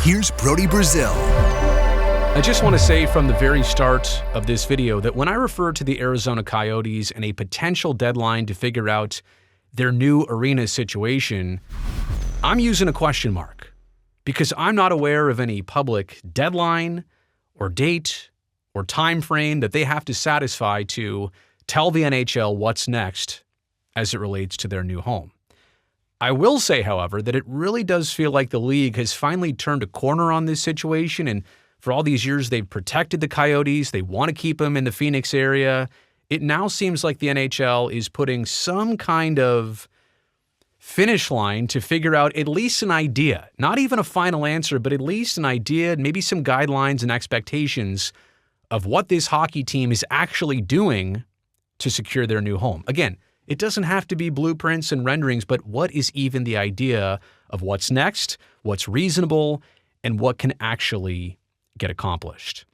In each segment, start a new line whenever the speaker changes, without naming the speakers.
Here's Brody Brazil.
I just want to say from the very start of this video that when I refer to the Arizona Coyotes and a potential deadline to figure out their new arena situation, I'm using a question mark because I'm not aware of any public deadline or date or time frame that they have to satisfy to tell the NHL what's next as it relates to their new home. I will say, however, that it really does feel like the league has finally turned a corner on this situation, and for all these years they've protected the Coyotes, they want to keep them in the Phoenix area. It now seems like the NHL is putting some kind of finish line to figure out at least an idea, not even a final answer, but at least an idea, maybe some guidelines and expectations of what this hockey team is actually doing to secure their new home. Again, it doesn't have to be blueprints and renderings, but what is even the idea of what's next, what's reasonable, and what can actually get accomplished?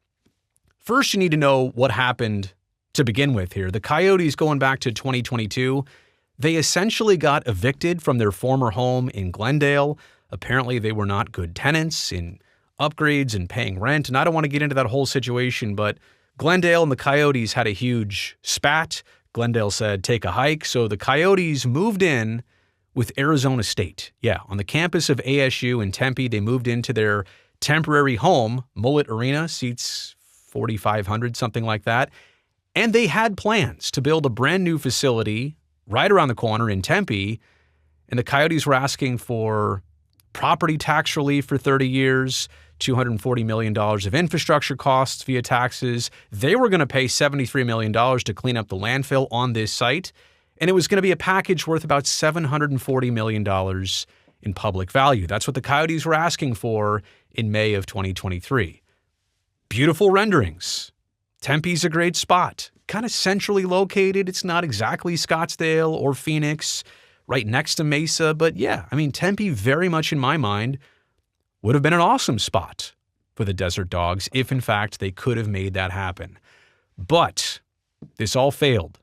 First, you need to know what happened to begin with here. The Coyotes, going back to 2022, they essentially got evicted from their former home in Glendale. Apparently, they were not good tenants in upgrades and paying rent, and I don't want to get into that whole situation, but Glendale and the Coyotes had a huge spat. Glendale said, take a hike. So the Coyotes moved in with Arizona State. Yeah, on the campus of ASU in Tempe, they moved into their temporary home, Mullett Arena, seats 4,500, something like that. And they had plans to build a brand new facility right around the corner in Tempe. And the Coyotes were asking for property tax relief for 30 years, $240 million of infrastructure costs via taxes. They were going to pay $73 million to clean up the landfill on this site, and it was going to be a package worth about $740 million in public value. That's what the Coyotes were asking for in May of 2023. Beautiful renderings. Tempe's a great spot. Kind of centrally located. It's not exactly Scottsdale or Phoenix, right next to Mesa, but yeah, I mean, Tempe very much in my mind would have been an awesome spot for the Desert Dogs if, in fact, they could have made that happen. But this all failed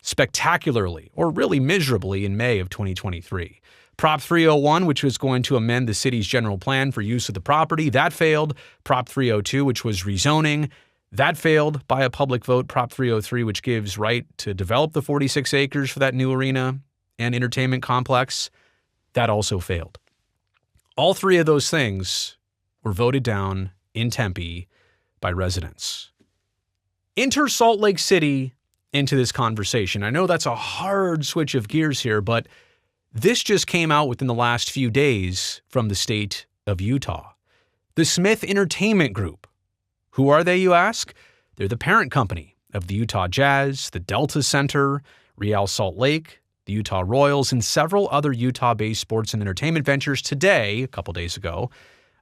spectacularly, or really miserably, in May of 2023. Prop 301, which was going to amend the city's general plan for use of the property, that failed. Prop 302, which was rezoning, that failed by a public vote. Prop 303, which gives right to develop the 46 acres for that new arena and entertainment complex, that also failed. All three of those things were voted down in Tempe by residents. Enter Salt Lake City into this conversation. I know that's a hard switch of gears here, but this just came out within the last few days from the state of Utah. The Smith Entertainment Group. Who are they, you ask? They're the parent company of the Utah Jazz, the Delta Center, Real Salt Lake, the Utah Royals, and several other Utah-based sports and entertainment ventures today, a couple days ago,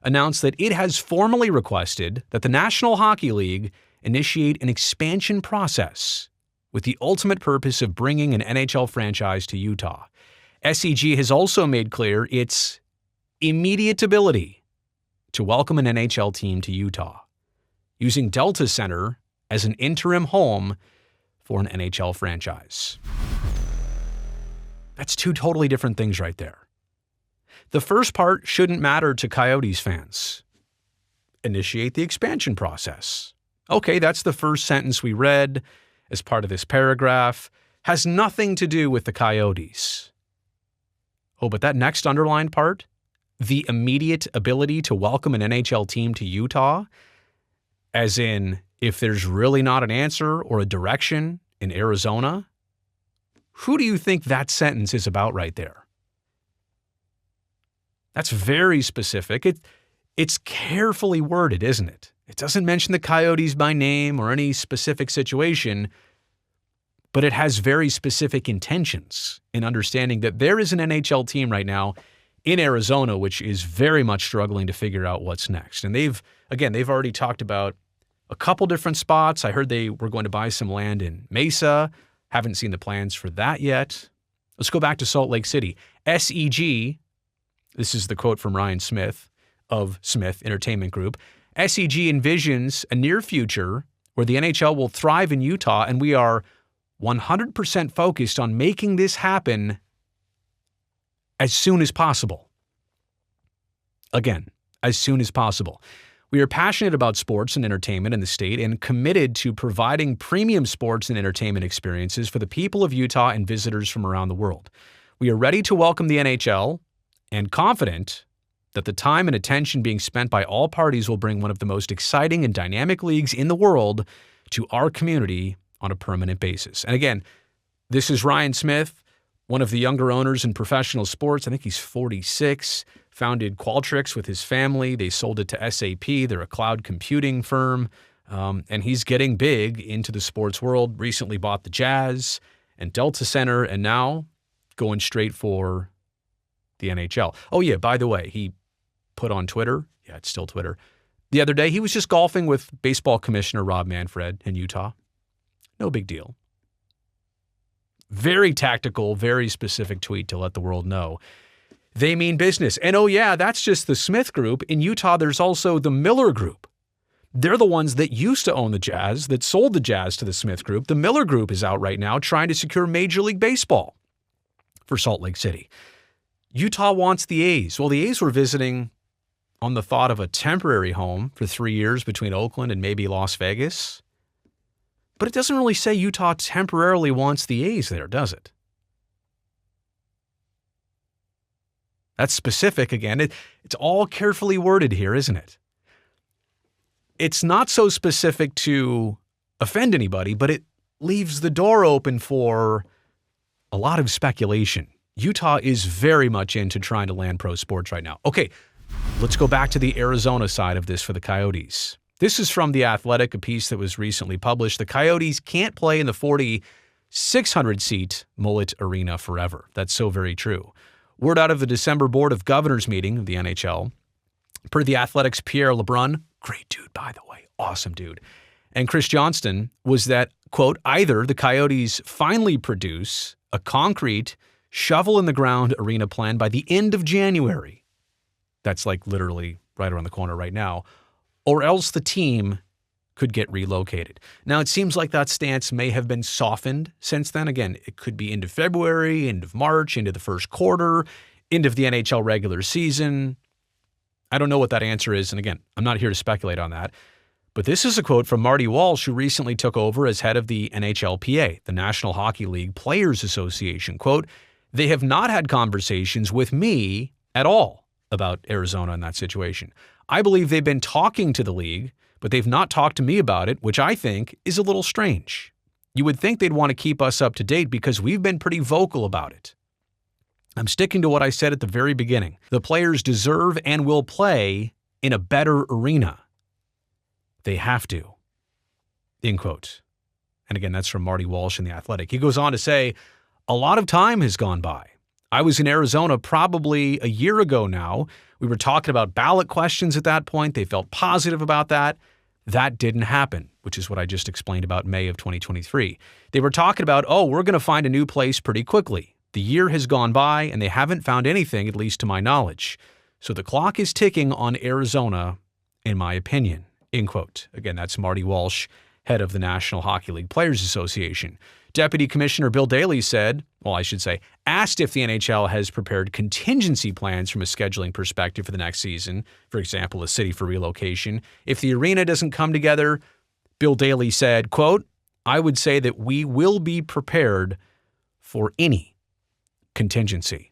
announced that it has formally requested that the National Hockey League initiate an expansion process with the ultimate purpose of bringing an NHL franchise to Utah. SEG has also made clear its immediate ability to welcome an NHL team to Utah, using Delta Center as an interim home for an NHL franchise. That's two totally different things right there. The first part shouldn't matter to Coyotes fans. Initiate the expansion process. Okay, that's the first sentence we read as part of this paragraph. Has nothing to do with the Coyotes. Oh, but that next underlined part, the immediate ability to welcome an NHL team to Utah, as in if there's really not an answer or a direction in Arizona, who do you think that sentence is about right there? That's very specific. It's carefully worded, isn't it? It doesn't mention the Coyotes by name or any specific situation, but it has very specific intentions in understanding that there is an NHL team right now in Arizona which is very much struggling to figure out what's next. And they've already talked about a couple different spots. I heard they were going to buy some land in Mesa. Haven't seen the plans for that yet. Let's go back to Salt Lake City. SEG, this is the quote from Ryan Smith of Smith Entertainment Group. SEG envisions a near future where the NHL will thrive in Utah, and we are 100% focused on making this happen as soon as possible. Again, as soon as possible. We are passionate about sports and entertainment in the state and committed to providing premium sports and entertainment experiences for the people of Utah and visitors from around the world. We are ready to welcome the NHL and confident that the time and attention being spent by all parties will bring one of the most exciting and dynamic leagues in the world to our community on a permanent basis. And again, this is Ryan Smith, one of the younger owners in professional sports. I think he's 46, founded Qualtrics with his family. They sold it to SAP. They're a cloud computing firm. And he's getting big into the sports world. Recently bought the Jazz and Delta Center, and now going straight for the NHL. Oh yeah, by the way, he put on Twitter, yeah, it's still Twitter, the other day he was just golfing with baseball commissioner Rob Manfred in Utah. No big deal. Very tactical, very specific tweet to let the world know they mean business. And oh yeah, that's just the Smith Group. In Utah, there's also the Miller Group. They're the ones that used to own the Jazz, that sold the Jazz to the Smith Group. The Miller Group is out right now trying to secure Major League Baseball for Salt Lake City. Utah wants the A's. Well, the A's were visiting on the thought of a temporary home for 3 years between Oakland and maybe Las Vegas. But it doesn't really say Utah temporarily wants the A's there, does it? That's specific again. It's all carefully worded here, isn't it? It's not so specific to offend anybody, but it leaves the door open for a lot of speculation. Utah is very much into trying to land pro sports right now. Okay, let's go back to the Arizona side of this for the Coyotes. This is from The Athletic, a piece that was recently published. The Coyotes can't play in the 4,600-seat Mullett Arena forever. That's so very true. Word out of the December Board of Governors meeting of the NHL, per The Athletic's Pierre LeBrun, great dude, by the way, awesome dude, and Chris Johnston, was that, quote, either the Coyotes finally produce a concrete, shovel-in-the-ground arena plan by the end of January. That's like literally right around the corner right now. Or else the team could get relocated. Now, it seems like that stance may have been softened since then. Again, it could be into February, end of March, into the first quarter, end of the NHL regular season. I don't know what that answer is. And again, I'm not here to speculate on that. But this is a quote from Marty Walsh, who recently took over as head of the NHLPA, the National Hockey League Players Association. Quote, they have not had conversations with me at all about Arizona in that situation. I believe they've been talking to the league, but they've not talked to me about it, which I think is a little strange. You would think they'd want to keep us up to date because we've been pretty vocal about it. I'm sticking to what I said at the very beginning. The players deserve and will play in a better arena. They have to. End quote. And again, that's from Marty Walsh in The Athletic. He goes on to say, a lot of time has gone by. I was in Arizona probably a year ago now. We were talking about ballot questions at that point. They felt positive about that. That didn't happen, which is what I just explained about May of 2023. They were talking about, we're going to find a new place pretty quickly. The year has gone by and they haven't found anything, at least to my knowledge. So the clock is ticking on Arizona, in my opinion. End quote. Again, that's Marty Walsh, head of the National Hockey League Players Association. Deputy Commissioner Bill Daly asked if the NHL has prepared contingency plans from a scheduling perspective for the next season, for example, a city for relocation. If the arena doesn't come together, Bill Daly said, quote, I would say that we will be prepared for any contingency.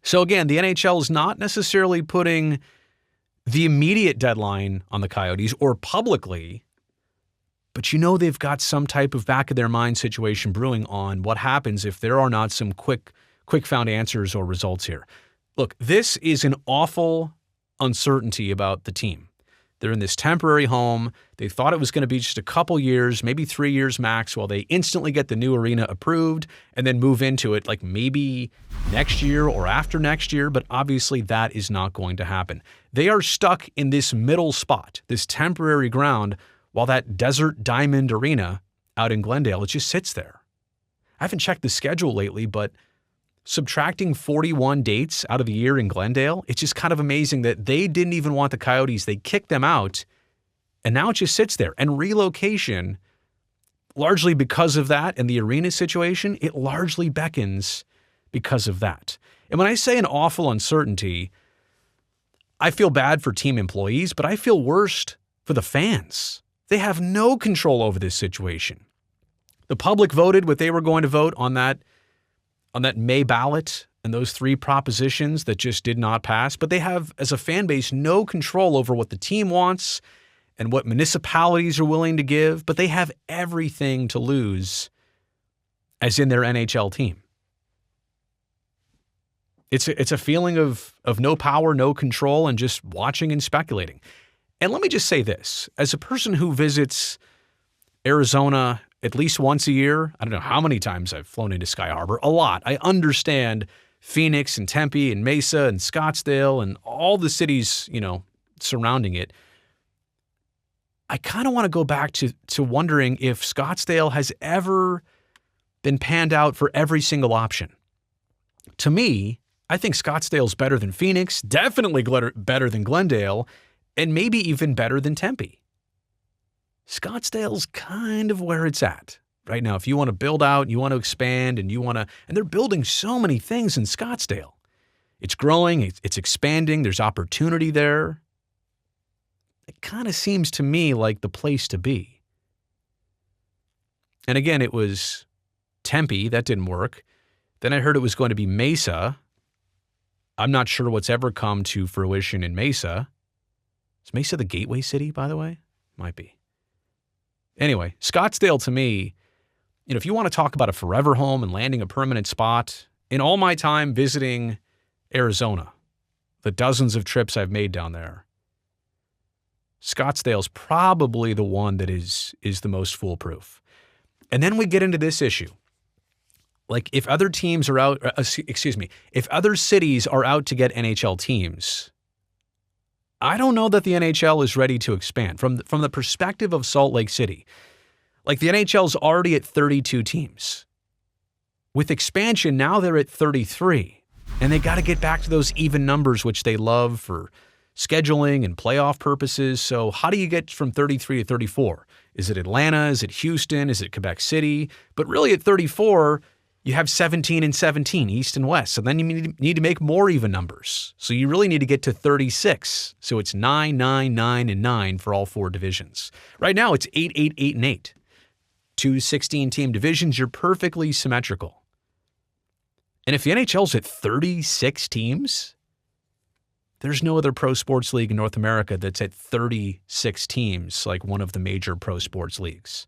So again, the NHL is not necessarily putting the immediate deadline on the Coyotes or publicly, but they've got some type of back of their mind situation brewing on what happens if there are not some quick found answers or results here. Look, this is an awful uncertainty about the team. They're in this temporary home. They thought it was going to be just a couple years, maybe 3 years max, while they instantly get the new arena approved and then move into it like maybe next year or after next year. But obviously that is not going to happen. They are stuck in this middle spot, this temporary ground, while that Desert Diamond Arena out in Glendale, it just sits there. I haven't checked the schedule lately, but subtracting 41 dates out of the year in Glendale, it's just kind of amazing that they didn't even want the Coyotes. They kicked them out, and now it just sits there. And relocation, largely because of that and the arena situation, it largely beckons because of that. And when I say an awful uncertainty, I feel bad for team employees, but I feel worst for the fans. They have no control over this situation. The public voted what they were going to vote on that May ballot and those 3 propositions that just did not pass, but they have, as a fan base, no control over what the team wants and what municipalities are willing to give, but they have everything to lose as in their NHL team. It's a feeling of no power, no control, and just watching and speculating. And let me just say this. As a person who visits Arizona at least once a year, I don't know how many times I've flown into Sky Harbor, a lot. I understand Phoenix and Tempe and Mesa and Scottsdale and all the cities, surrounding it. I kind of want to go back to wondering if Scottsdale has ever been panned out for every single option. To me, I think Scottsdale's better than Phoenix, definitely better than Glendale, and maybe even better than Tempe. Scottsdale's kind of where it's at right now. If you want to build out, you want to expand, and they're building so many things in Scottsdale. It's growing, it's expanding, there's opportunity there. It kind of seems to me like the place to be. And again, it was Tempe, that didn't work. Then I heard it was going to be Mesa. I'm not sure what's ever come to fruition in Mesa. Is Mesa the gateway city, by the way? Might be. Anyway, Scottsdale to me, if you want to talk about a forever home and landing a permanent spot, in all my time visiting Arizona, the dozens of trips I've made down there, Scottsdale's probably the one that is the most foolproof. And then we get into this issue. Like if other teams are out, if other cities are out to get NHL teams, I don't know that the NHL is ready to expand. From the perspective of Salt Lake City, like the NHL's already at 32 teams. With expansion, now they're at 33. And they got to get back to those even numbers, which they love for scheduling and playoff purposes. So how do you get from 33 to 34? Is it Atlanta? Is it Houston? Is it Quebec City? But really at 34, you have 17 and 17, East and West. So then you need to make more even numbers. So you really need to get to 36. So it's 9, 9, 9, and 9 for all 4 divisions. Right now, it's 8, 8, 8, and 8. 2 16-team divisions, you're perfectly symmetrical. And if the NHL's at 36 teams, there's no other pro sports league in North America that's at 36 teams like one of the major pro sports leagues.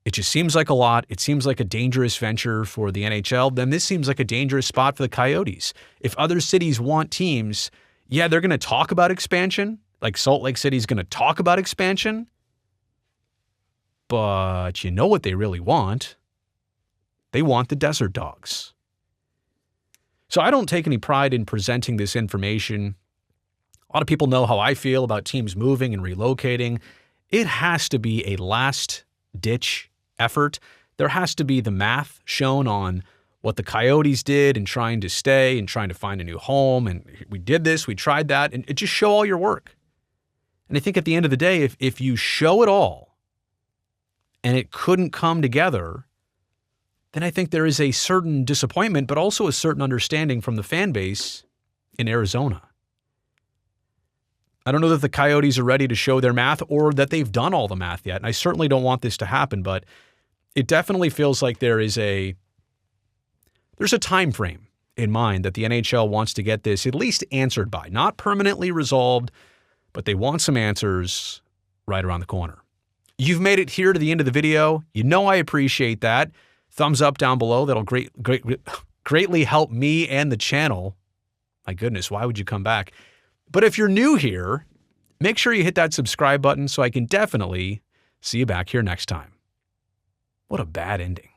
It just seems like a lot. It seems like a dangerous venture for the NHL. Then this seems like a dangerous spot for the Coyotes. If other cities want teams, yeah, they're going to talk about expansion. Like Salt Lake City's going to talk about expansion. But you know what they really want? They want the Desert Dogs. So I don't take any pride in presenting this information. A lot of people know how I feel about teams moving and relocating. It has to be a last-ditch effort. There has to be the math shown on what the Coyotes did in trying to stay and trying to find a new home. And we did this, we tried that, and just show all your work. And I think at the end of the day, if you show it all and it couldn't come together, then I think there is a certain disappointment, but also a certain understanding from the fan base in Arizona. I don't know that the Coyotes are ready to show their math or that they've done all the math yet. And I certainly don't want this to happen, but it definitely feels like there's a time frame in mind that the NHL wants to get this at least answered by. Not permanently resolved, but they want some answers right around the corner. You've made it here to the end of the video. You know I appreciate that. Thumbs up down below. That'll greatly help me and the channel. My goodness, why would you come back? But if you're new here, make sure you hit that subscribe button so I can definitely see you back here next time. What a bad ending.